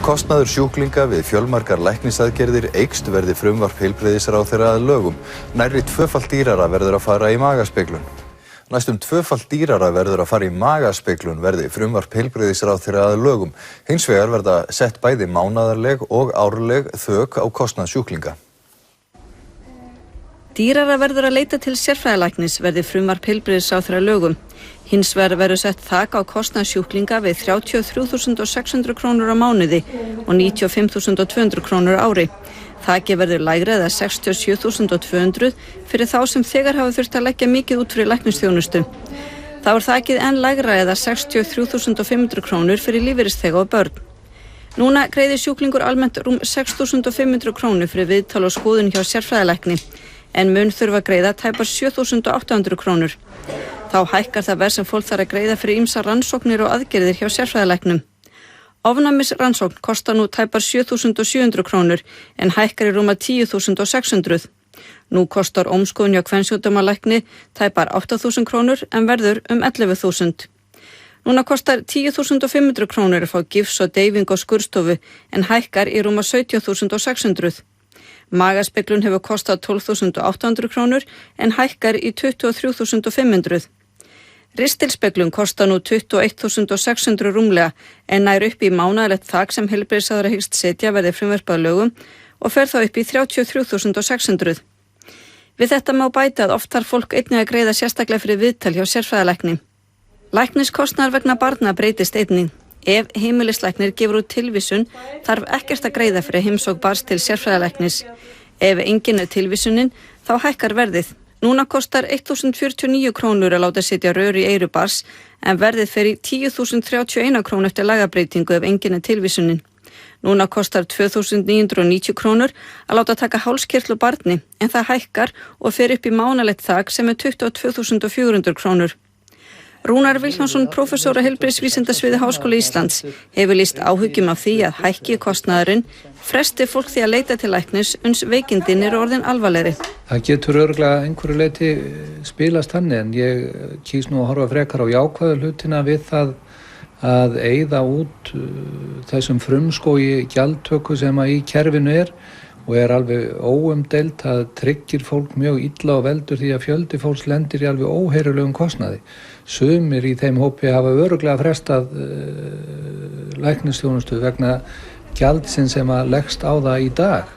Kostnaður sjúklinga við fjölmargar læknisaðgerðir eykst verði frumvarp heilbrigðisráðherra að lögum. Nærri tvöfalt dýrara verður að fara í magaspeglun. Næstum tvöfalt dýrara verður að fara í magaspeglun verði frumvarp heilbrigðisráðherra að lögum. Hins vegar verða sett bæði mánaðarleg og árleg þök á kostnað sjúklinga. Dýrara verður að leita til sérfræðilæknis verði frumvarp heilbrigðisráðherra að lögum. Hins vegar verður sett þak á kostnað sjúklinga við 33.600 krónur á mánuði og 95.200 krónur á ári. Þakið verður lægra eða 67.200 fyrir þá sem þegar hafa þurft að leggja mikið út fyrir læknisþjónustu. Þá þakið enn lægra eða 63.500 krónur fyrir lífeyrisþega og börn. Núna greiðir sjúklingur almennt rúm 6.500 krónur fyrir viðtal og skoðun hjá sérfræðilækni, en mun þurfa að greiða tæpar 7.800 krónur. Þá hækkar það verð sem fólk þarf að greiða fyrir ýmsar rannsóknir og aðgerðir hjá sérfræðilæknum. Ofnæmisrannsókn kostar nú tæpar 7.700 krónur en hækkar í rúma 10.600. Nú kostar ómskoðun hjá kvensjúkdómalækni tæpar 8.000 krónur en verður 11.000. Núna kostar 10.500 krónur að fá gifs og deyfing á skurðstofu en hækkar í rúma 17.600. Magaspeglun hefur kostað 12.800 krónur en hækkar í 23.500. Ristilspeglun kostar nú 21.600 rúmlega en nær upp í mánaðarlegt þak sem heilbrigðisráðherra hyggst setja verði frumvarp að lögum og fer þá upp í 33.600. Við þetta má bæta að oft þarf fólk einnig að greiða sérstaklega fyrir viðtal hjá sérfræðilækni. Lækniskostnaður vegna barna breytist einnig. Ef heimilislæknir gefur út tilvísun þarf ekkert að greiða fyrir heimsókn barns til sérfræðilæknis. Ef engin er tilvísunin þá hækkar verðið. Núna kostar 1.049 krónur að láta setja rör í eyru barns en verðið fer í 10.031 krónu eftir lagabreytingu ef engin er tilvísunin. Núna kostar 2.990 krónur að láta taka hálskirtlu barni en það hækkar og fer upp í mánaðarlegt þak sem er 22.400 krónur. Rúnar Vilhjálmsson, prófessor á heilbrigðisvísindasviði Háskóla Íslands, hefur lýst áhyggjum af því að hækki kostnaðurinn fresti fólk því að leita til læknis uns veikindin eru orðin alvarlegri. Það getur örugglega einhverju leyti spilast þannig en ég kýs nú að horfa frekar á jákvæðu hlutina við það að eyða út þessum frumskógi gjaldtöku sem að í kerfinu er og er alveg óumdeilt að tryggir fólk mjög illa og veldur því að fjöldi fólks lendir í alveg óheyrilegum kostnaði. Sumir í þeim hópi hafa örugglega frestað læknisþjónustu vegna gjaldsins sem að leggst á það í dag.